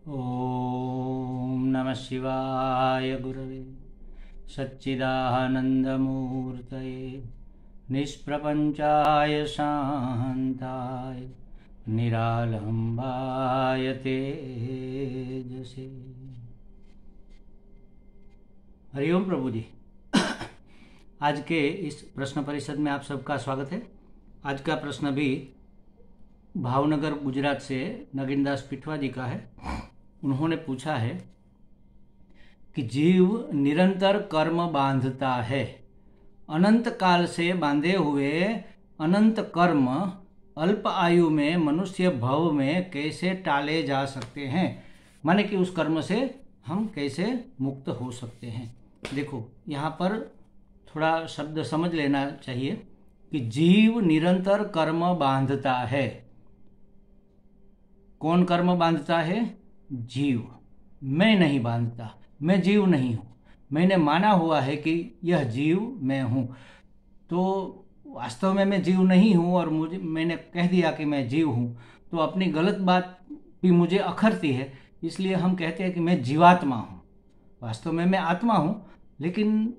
ओम नमः शिवाय गुरवे सच्चिदानन्दमूर्तये निष्प्रपञ्चाय शान्ताय निरालम्बाय तेजसे। हरिओम प्रभु जी। आज के इस प्रश्न परिषद में आप सबका स्वागत है। आज का प्रश्न भी भावनगर गुजरात से नगिनदास पिठवा जी का है। उन्होंने पूछा है कि जीव निरंतर कर्म बांधता है, अनंत काल से बांधे हुए अनंत कर्म अल्प आयु में मनुष्य भव में कैसे टाले जा सकते हैं, माने कि उस कर्म से हम कैसे मुक्त हो सकते हैं। देखो, यहाँ पर थोड़ा शब्द समझ लेना चाहिए कि जीव निरंतर कर्म बांधता है। कौन कर्म बांधता है? जीव। मैं नहीं बांधता, मैं जीव नहीं हूँ। मैंने माना हुआ है कि यह जीव मैं हूँ, तो वास्तव में मैं जीव नहीं हूँ और मैंने कह दिया कि मैं जीव हूँ, तो अपनी गलत बात भी मुझे अखरती है। इसलिए हम कहते हैं कि मैं जीवात्मा हूँ। वास्तव में मैं आत्मा हूँ, लेकिन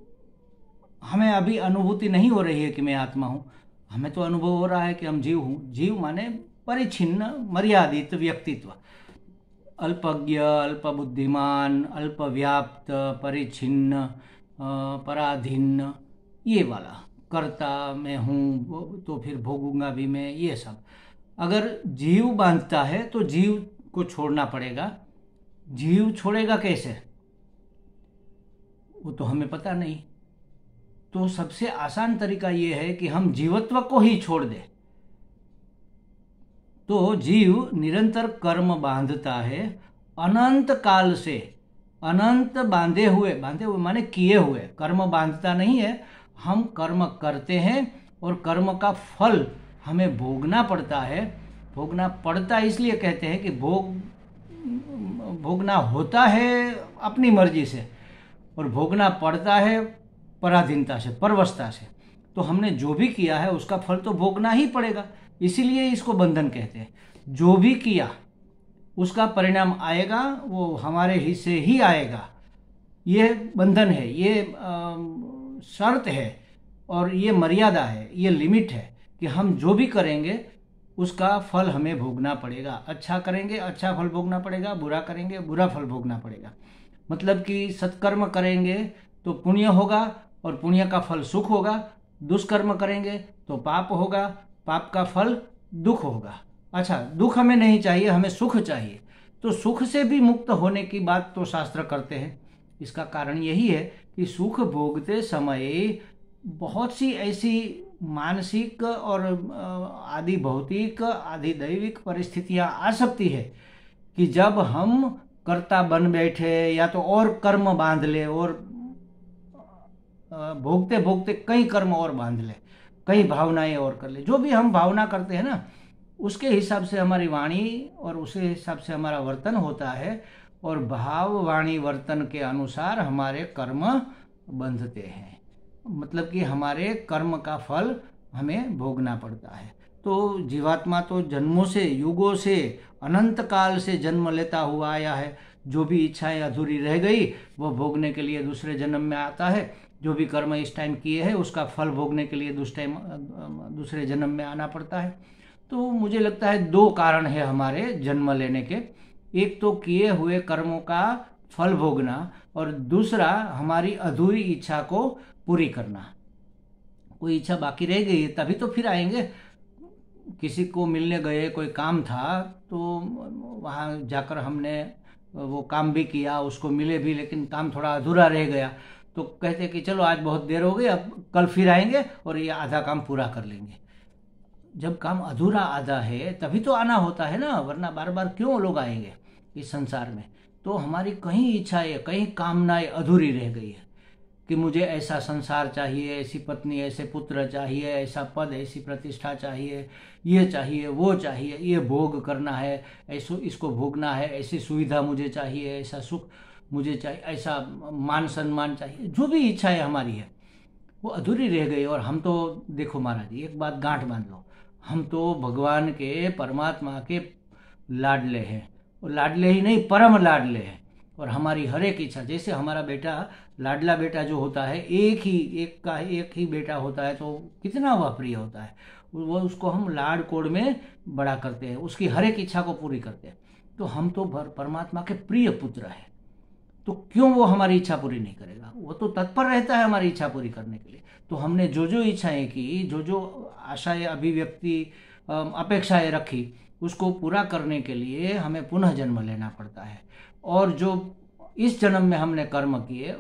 हमें अभी अनुभूति नहीं हो रही है कि मैं आत्मा हूँ। हमें तो अनुभव हो रहा है कि हम जीव हूँ। जीव माने परिच्छिन्न मर्यादित व्यक्तित्व, अल्पज्ञ, अल्प बुद्धिमान, अल्प व्याप्त, परिच्छिन्न, पराधीन, ये वाला। कर्ता मैं हूँ तो फिर भोगूंगा भी मैं, ये सब। अगर जीव बांधता है तो जीव को छोड़ना पड़ेगा। जीव छोड़ेगा कैसे, वो तो हमें पता नहीं। तो सबसे आसान तरीका ये है कि हम जीवत्व को ही छोड़ दें। तो जीव निरंतर कर्म बांधता है अनंत काल से। अनंत बांधे हुए माने किए हुए। कर्म बांधता नहीं है, हम कर्म करते हैं और कर्म का फल हमें भोगना पड़ता है। भोगना पड़ता इसलिए कहते हैं कि भोगना होता है अपनी मर्जी से और भोगना पड़ता है पराधीनता से, परवशता से। तो हमने जो भी किया है उसका फल तो भोगना ही पड़ेगा, इसीलिए इसको बंधन कहते हैं। जो भी किया उसका परिणाम आएगा, वो हमारे हिस्से ही आएगा। ये बंधन है, ये शर्त है और ये मर्यादा है, ये लिमिट है कि हम जो भी करेंगे उसका फल हमें भोगना पड़ेगा। अच्छा करेंगे अच्छा फल भोगना पड़ेगा, बुरा करेंगे बुरा फल भोगना पड़ेगा। मतलब कि सत्कर्म करेंगे तो पुण्य होगा और पुण्य का फल सुख होगा। दुष्कर्म करेंगे तो पाप होगा, पाप का फल दुख होगा। अच्छा, दुख हमें नहीं चाहिए, हमें सुख चाहिए। तो सुख से भी मुक्त होने की बात तो शास्त्र करते हैं। इसका कारण यही है कि सुख भोगते समय बहुत सी ऐसी मानसिक और आदि भौतिक आदि दैविक परिस्थितियां आ सकती है कि जब हम कर्ता बन बैठे या तो और कर्म बांध ले और भोगते भोगते कई कर्म और बांध ले, कई भावनाएं और कर ले। जो भी हम भावना करते हैं ना, उसके हिसाब से हमारी वाणी और उसी हिसाब से हमारा वर्तन होता है और भाव वाणी वर्तन के अनुसार हमारे कर्म बंधते हैं। मतलब कि हमारे कर्म का फल हमें भोगना पड़ता है। तो जीवात्मा तो जन्मों से, युगों से, अनंत काल से जन्म लेता हुआ आया है। जो भी इच्छाएं अधूरी रह गई वो भोगने के लिए दूसरे जन्म में आता है। जो भी कर्म इस टाइम किए हैं उसका फल भोगने के लिए दूसरे जन्म में आना पड़ता है। तो मुझे लगता है दो कारण है हमारे जन्म लेने के। एक तो किए हुए कर्मों का फल भोगना और दूसरा हमारी अधूरी इच्छा को पूरी करना। कोई इच्छा बाकी रह गई तभी तो फिर आएंगे। किसी को मिलने गए, कोई काम था, तो वहाँ जाकर हमने वो काम भी किया, उसको मिले भी, लेकिन काम थोड़ा अधूरा रह गया। तो कहते कि चलो आज बहुत देर हो गई, अब कल फिर आएंगे और ये आधा काम पूरा कर लेंगे। जब काम अधूरा आधा है तभी तो आना होता है ना, वरना बार बार क्यों लोग आएंगे इस संसार में। तो हमारी कहीं इच्छाएं, कहीं कामनाएं अधूरी रह गई है कि मुझे ऐसा संसार चाहिए, ऐसी पत्नी, ऐसे पुत्र चाहिए, ऐसा पद, ऐसी प्रतिष्ठा चाहिए, ये चाहिए, वो चाहिए, ये भोग करना है, ऐसो इसको भोगना है, ऐसी सुविधा मुझे चाहिए, ऐसा सुख मुझे चाहिए, ऐसा मान सम्मान चाहिए। जो भी इच्छाएं हमारी है वो अधूरी रह गई। और हम तो देखो महाराज, एक बात गांठ बांध लो, हम तो भगवान के, परमात्मा के लाडले हैं। और लाडले ही नहीं, परम लाडले हैं। और हमारी हर एक इच्छा, जैसे हमारा बेटा, लाडला बेटा जो होता है, एक ही बेटा होता है तो कितना वह प्रिय होता है, वो उसको हम लाड कोड में बड़ा करते हैं, उसकी हर एक इच्छा को पूरी करते हैं। तो हम तो परमात्मा के प्रिय पुत्र हैं, तो क्यों वो हमारी इच्छा पूरी नहीं करेगा? वो तो तत्पर रहता है हमारी इच्छा पूरी करने के लिए। तो हमने जो जो इच्छाएं की, जो जो आशाएं, अभिव्यक्ति, अपेक्षाएं रखी, उसको पूरा करने के लिए हमें पुनः जन्म लेना पड़ता है। और जो इस जन्म में हमने कर्म किए,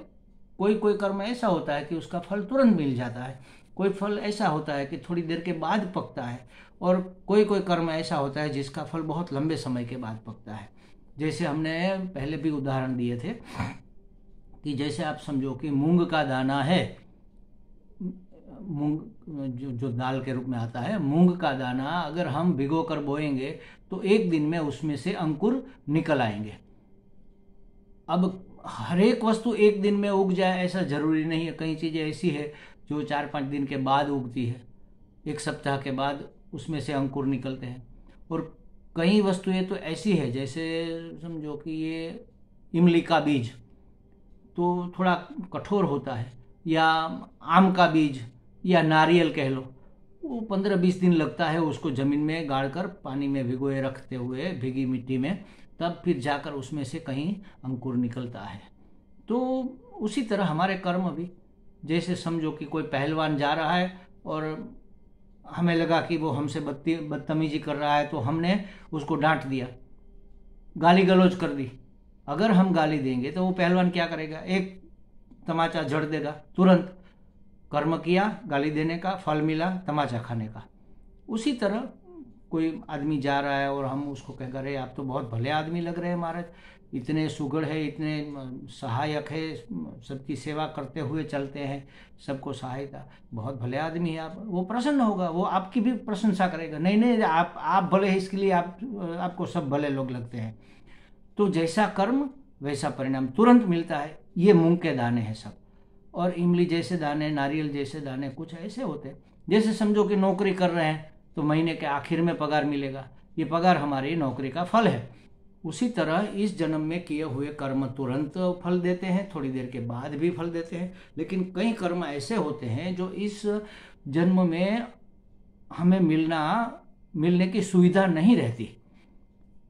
कोई कोई कर्म ऐसा होता है कि उसका फल तुरंत मिल जाता है, कोई फल ऐसा होता है कि थोड़ी देर के बाद पकता है, और कोई कोई कर्म ऐसा होता है जिसका फल बहुत लंबे समय के बाद पकता है। जैसे हमने पहले भी उदाहरण दिए थे कि जैसे आप समझो कि मूंग का दाना है, मूंग जो दाल के रूप में आता है, मूंग का दाना अगर हम भिगो कर बोएंगे तो एक दिन में उसमें से अंकुर निकल आएंगे। अब हर एक वस्तु एक दिन में उग जाए ऐसा जरूरी नहीं है। कई चीज़ें ऐसी है जो 4-5 दिन के बाद उगती है, एक सप्ताह के बाद उसमें से अंकुर निकलते हैं। और कई वस्तुएं तो ऐसी है, जैसे समझो कि ये इमली का बीज तो थोड़ा कठोर होता है, या आम का बीज, या नारियल कह लो, वो 15-20 दिन लगता है उसको ज़मीन में गाड़कर पानी में भिगोए रखते हुए, भीगी मिट्टी में, तब फिर जाकर उसमें से कहीं अंकुर निकलता है। तो उसी तरह हमारे कर्म भी, जैसे समझो कि कोई पहलवान जा रहा है और हमें लगा कि वो हमसे बदतमीजी कर रहा है, तो हमने उसको डांट दिया, गाली गलौज कर दी। अगर हम गाली देंगे तो वो पहलवान क्या करेगा? एक तमाचा झड़ देगा तुरंत। कर्म किया, गाली देने का, फल मिला तमाचा खाने का। उसी तरह कोई आदमी जा रहा है और हम उसको कह रहे, आप तो बहुत भले आदमी लग रहे हैं महाराज, इतने सुगढ़ है, इतने सहायक है, सबकी सेवा करते हुए चलते हैं, सबको सहायता, बहुत भले आदमी है आप। वो प्रसन्न होगा, वो आपकी भी प्रशंसा करेगा। नहीं नहीं, आप भले हैं, इसके लिए आपको सब भले लोग लगते हैं। तो जैसा कर्म वैसा परिणाम तुरंत मिलता है। ये मूंग के दाने हैं सब। और इमली जैसे दाने, नारियल जैसे दाने कुछ ऐसे होते हैं, जैसे समझो कि नौकरी कर रहे हैं तो महीने के आखिर में पगार मिलेगा, ये पगार हमारी नौकरी का फल है। उसी तरह इस जन्म में किए हुए कर्म तुरंत फल देते हैं, थोड़ी देर के बाद भी फल देते हैं। लेकिन कई कर्म ऐसे होते हैं जो इस जन्म में हमें मिलने की सुविधा नहीं रहती,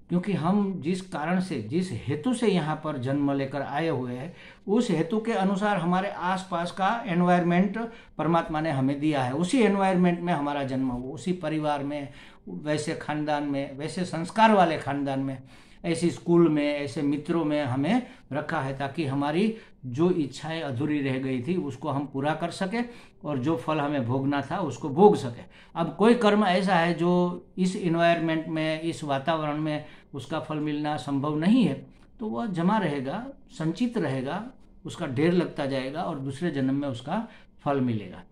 क्योंकि हम जिस कारण से, जिस हेतु से यहाँ पर जन्म लेकर आए हुए हैं, उस हेतु के अनुसार हमारे आसपास का एनवायरनमेंट परमात्मा ने हमें दिया है। उसी एनवायरनमेंट में हमारा जन्म हो, उसी परिवार में, वैसे खानदान में, वैसे संस्कार वाले खानदान में, ऐसी स्कूल में, ऐसे मित्रों में हमें रखा है, ताकि हमारी जो इच्छाएं अधूरी रह गई थी उसको हम पूरा कर सके, और जो फल हमें भोगना था उसको भोग सके। अब कोई कर्म ऐसा है जो इस इन्वायरमेंट में, इस वातावरण में उसका फल मिलना संभव नहीं है, तो वह जमा रहेगा, संचित रहेगा, उसका ढेर लगता जाएगा और दूसरे जन्म में उसका फल मिलेगा।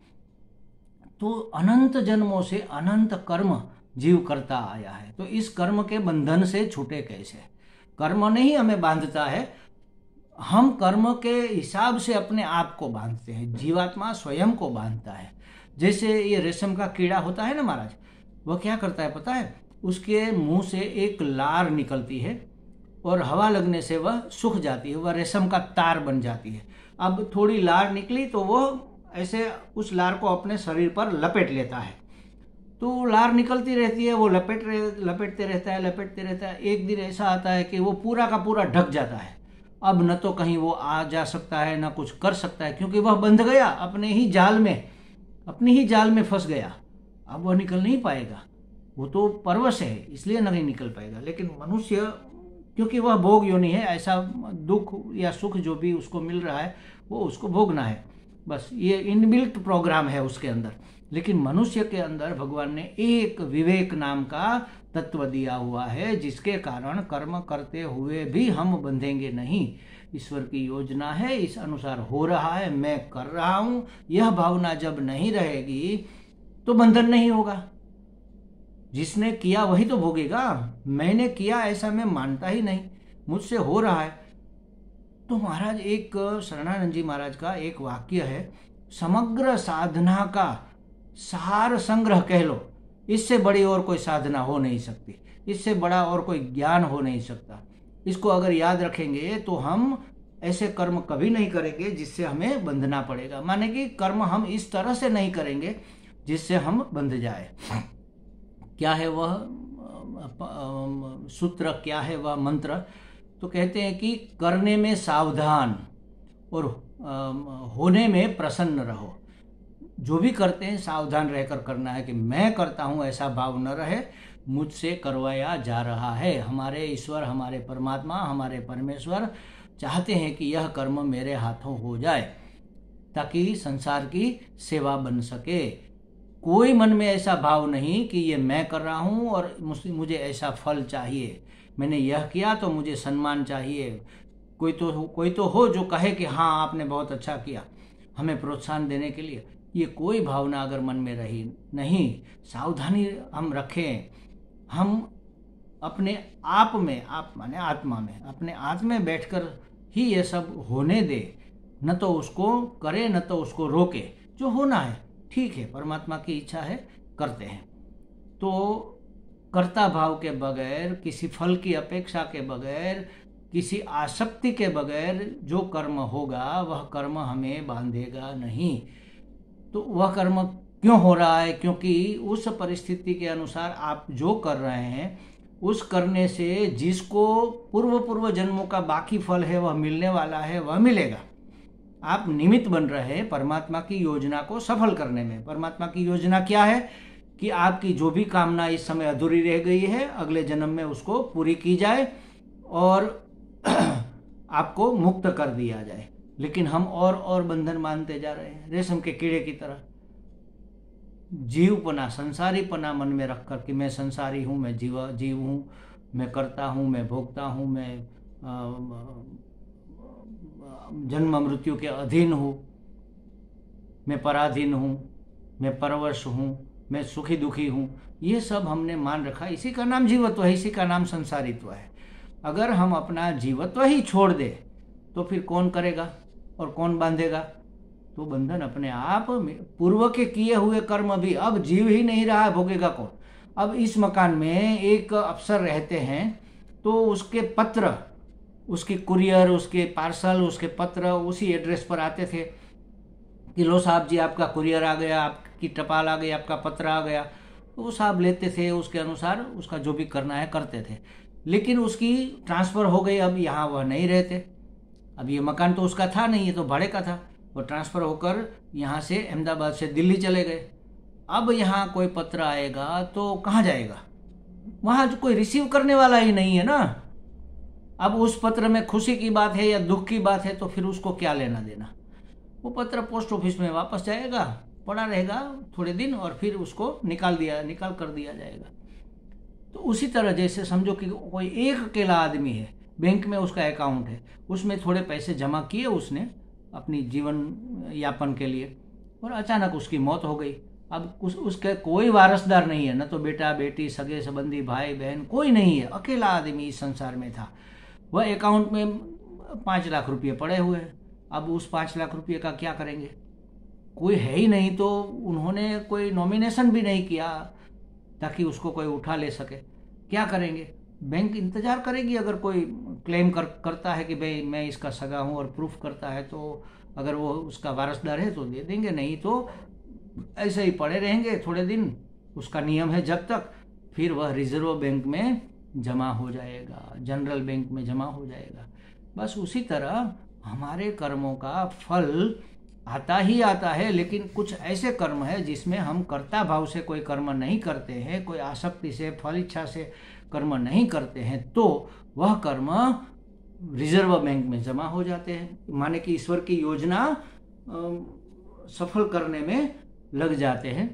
तो अनंत जन्मों से अनंत कर्म जीव करता आया है, तो इस कर्म के बंधन से छूटे कैसे? कर्म नहीं हमें बांधता है, हम कर्म के हिसाब से अपने आप को बांधते हैं। जीवात्मा स्वयं को बांधता है। जैसे ये रेशम का कीड़ा होता है ना महाराज, वह क्या करता है पता है? उसके मुंह से एक लार निकलती है और हवा लगने से वह सूख जाती है, वह रेशम का तार बन जाती है। अब थोड़ी लार निकली तो वह ऐसे उस लार को अपने शरीर पर लपेट लेता है, तो लार निकलती रहती है, वो लपेटते रहता है। एक दिन ऐसा आता है कि वो पूरा का पूरा ढक जाता है। अब न तो कहीं वो आ जा सकता है, न कुछ कर सकता है, क्योंकि वह बंध गया अपने ही जाल में फंस गया। अब वह निकल नहीं पाएगा, वो तो परवश है, इसलिए नहीं निकल पाएगा। लेकिन मनुष्य, क्योंकि वह भोग योनि है, ऐसा दुख या सुख जो भी उसको मिल रहा है वो उसको भोगना है, बस ये इनबिल्ट प्रोग्राम है उसके अंदर। लेकिन मनुष्य के अंदर भगवान ने एक विवेक नाम का तत्व दिया हुआ है, जिसके कारण कर्म करते हुए भी हम बंधेंगे नहीं। ईश्वर की योजना है, इस अनुसार हो रहा है, मैं कर रहा हूं, यह भावना जब नहीं रहेगी तो बंधन नहीं होगा। जिसने किया वही तो भोगेगा। मैंने किया ऐसा मैं मानता ही नहीं, मुझसे हो रहा है। तो महाराज, एक शरणानंद जी महाराज का एक वाक्य है, समग्र साधना का सार संग्रह कह लो, इससे बड़ी और कोई साधना हो नहीं सकती। इससे बड़ा और कोई ज्ञान हो नहीं सकता। इसको अगर याद रखेंगे तो हम ऐसे कर्म कभी नहीं करेंगे जिससे हमें बंधना पड़ेगा। माने कि कर्म हम इस तरह से नहीं करेंगे जिससे हम बंध जाए। क्या है वह सूत्र, क्या है वह मंत्र? तो कहते हैं कि करने में सावधान और होने में प्रसन्न रहो। जो भी करते हैं सावधान रहकर करना है कि मैं करता हूँ ऐसा भाव न रहे, मुझसे करवाया जा रहा है। हमारे ईश्वर, हमारे परमात्मा, हमारे परमेश्वर चाहते हैं कि यह कर्म मेरे हाथों हो जाए ताकि संसार की सेवा बन सके। कोई मन में ऐसा भाव नहीं कि ये मैं कर रहा हूँ और मुझे ऐसा फल चाहिए, मैंने यह किया तो मुझे सम्मान चाहिए। कोई तो हो जो कहे कि हाँ आपने बहुत अच्छा किया, हमें प्रोत्साहन देने के लिए। ये कोई भावना अगर मन में रही नहीं, सावधानी हम रखें, हम अपने आप में, आप माने आत्मा में, अपने आत्मा में बैठकर ही ये सब होने दे, न तो उसको करे न तो उसको रोके। जो होना है ठीक है, परमात्मा की इच्छा है, करते हैं। तो कर्ता भाव के बगैर, किसी फल की अपेक्षा के बगैर, किसी आसक्ति के बगैर जो कर्म होगा वह कर्म हमें बांधेगा नहीं। तो वह कर्म क्यों हो रहा है? क्योंकि उस परिस्थिति के अनुसार आप जो कर रहे हैं उस करने से जिसको पूर्व जन्मों का बाकी फल है वह मिलने वाला है, वह मिलेगा। आप निमित्त बन रहे हैं परमात्मा की योजना को सफल करने में। परमात्मा की योजना क्या है कि आपकी जो भी कामना इस समय अधूरी रह गई है अगले जन्म में उसको पूरी की जाए और आपको मुक्त कर दिया जाए। लेकिन हम और बंधन मानते जा रहे हैं, रेशम के कीड़े की तरह। जीवपना, संसारीपना मन में रखकर कि मैं संसारी हूँ, मैं जीव हूँ, मैं करता हूँ, मैं भोगता हूँ, मैं जन्म मृत्यु के अधीन हूँ, मैं पराधीन हूँ, मैं परवश हूँ, मैं सुखी दुखी हूँ। ये सब हमने मान रखा। इसी का नाम जीवत्व है, इसी का नाम संसारित्व है। अगर हम अपना जीवत्व ही छोड़ दे तो फिर कौन करेगा और कौन बांधेगा? तो बंधन अपने आप। पूर्व के किए हुए कर्म भी अब जीव ही नहीं रहा, भोगेगा कौन? अब इस मकान में एक अफसर रहते हैं तो उसके पत्र, उसकी कुरियर, उसके पार्सल, उसके पत्र उसी एड्रेस पर आते थे कि लो साहब जी आपका कुरियर आ गया, आपकी टपाल आ गई, आपका पत्र आ गया। तो वो साहब लेते थे, उसके अनुसार उसका जो भी करना है करते थे। लेकिन उसकी ट्रांसफ़र हो गई, अब यहाँ वह नहीं रहते। अब ये मकान तो उसका था नहीं, ये तो भाड़े का था। वो ट्रांसफ़र होकर यहाँ से अहमदाबाद से दिल्ली चले गए। अब यहाँ कोई पत्र आएगा तो कहाँ जाएगा? वहाँ जो कोई रिसीव करने वाला ही नहीं है ना। अब उस पत्र में खुशी की बात है या दुख की बात है तो फिर उसको क्या लेना देना? वो पत्र पोस्ट ऑफिस में वापस जाएगा, पड़ा रहेगा थोड़े दिन और फिर उसको निकाल कर दिया जाएगा। तो उसी तरह जैसे समझो कि कोई एक अकेला आदमी है, बैंक में उसका अकाउंट है, उसमें थोड़े पैसे जमा किए उसने अपनी जीवन यापन के लिए, और अचानक उसकी मौत हो गई। अब उसके कोई वारसदार नहीं है, न तो बेटा बेटी, सगे संबंधी, भाई बहन, कोई नहीं है। अकेला आदमी इस संसार में था। वह अकाउंट में 5 लाख रुपये पड़े हुए हैं। अब उस 5 लाख रुपये का क्या करेंगे? कोई है ही नहीं, तो उन्होंने कोई नॉमिनेशन भी नहीं किया ताकि उसको कोई उठा ले सके। क्या करेंगे? बैंक इंतजार करेगी। अगर कोई क्लेम करता है कि भाई मैं इसका सगा हूँ और प्रूफ करता है तो अगर वो उसका वारसदार है तो दे देंगे, नहीं तो ऐसे ही पड़े रहेंगे थोड़े दिन। उसका नियम है जब तक, फिर वह रिजर्व बैंक में जमा हो जाएगा, जनरल बैंक में जमा हो जाएगा। बस उसी तरह हमारे कर्मों का फल आता ही आता है। लेकिन कुछ ऐसे कर्म है जिसमें हम कर्ता भाव से कोई कर्म नहीं करते हैं, कोई आसक्ति से, फल इच्छा से कर्म नहीं करते हैं, तो वह कर्म रिजर्व बैंक में जमा हो जाते हैं। माने कि ईश्वर की योजना सफल करने में लग जाते हैं।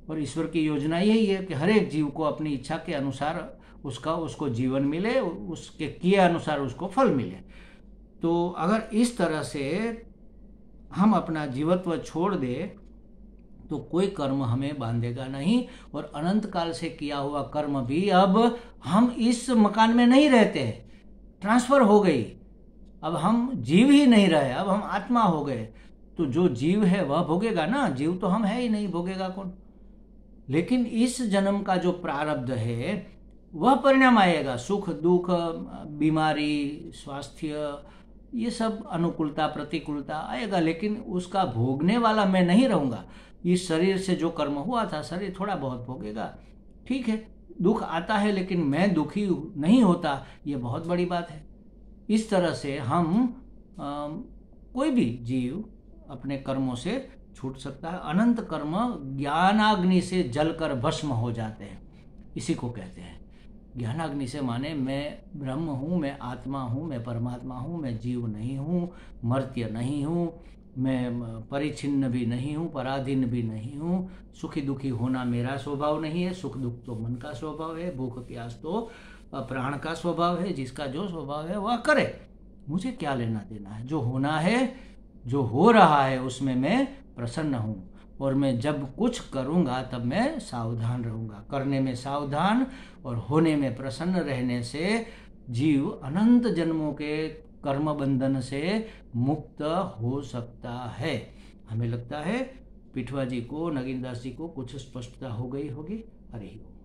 और ईश्वर की योजना यही है कि हर एक जीव को अपनी इच्छा के अनुसार उसको जीवन मिले, उसके किए अनुसार उसको फल मिले। तो अगर इस तरह से हम अपना जीवत्व छोड़ दे तो कोई कर्म हमें बांधेगा नहीं। और अनंत काल से किया हुआ कर्म भी, अब हम इस मकान में नहीं रहते हैं, ट्रांसफर हो गई। अब हम जीव ही नहीं रहे, अब हम आत्मा हो गए। तो जो जीव है वह भोगेगा ना, जीव तो हम है ही नहीं, भोगेगा कौन? लेकिन इस जन्म का जो प्रारब्ध है वह परिणाम आएगा, सुख दुख, बीमारी, स्वास्थ्य, ये सब अनुकूलता प्रतिकूलता आएगा, लेकिन उसका भोगने वाला मैं नहीं रहूँगा। इस शरीर से जो कर्म हुआ था, शरीर थोड़ा बहुत भोगेगा, ठीक है। दुख आता है लेकिन मैं दुखी नहीं होता, ये बहुत बड़ी बात है। इस तरह से हम कोई भी जीव अपने कर्मों से छूट सकता है। अनंत कर्म ज्ञानाग्नि से जलकर भस्म हो जाते हैं, इसी को कहते हैं। ज्ञानाग्नि से माने मैं ब्रह्म हूँ, मैं आत्मा हूँ, मैं परमात्मा हूँ, मैं जीव नहीं हूँ, मर्त्य नहीं हूँ, मैं परिच्छिन्न भी नहीं हूँ, पराधीन भी नहीं हूँ। सुखी दुखी होना मेरा स्वभाव नहीं है, सुख दुख तो मन का स्वभाव है, भूख प्यास तो प्राण का स्वभाव है। जिसका जो स्वभाव है वह करे, मुझे क्या लेना देना है। जो होना है, जो हो रहा है, उसमें मैं प्रसन्न हूँ। और मैं जब कुछ करूँगा तब मैं सावधान रहूँगा। करने में सावधान और होने में प्रसन्न रहने से जीव अनंत जन्मों के कर्म बंधन से मुक्त हो सकता है। हमें लगता है पिठवा जी को, नगीनदास जी को कुछ स्पष्टता हो गई होगी। हरि ओम।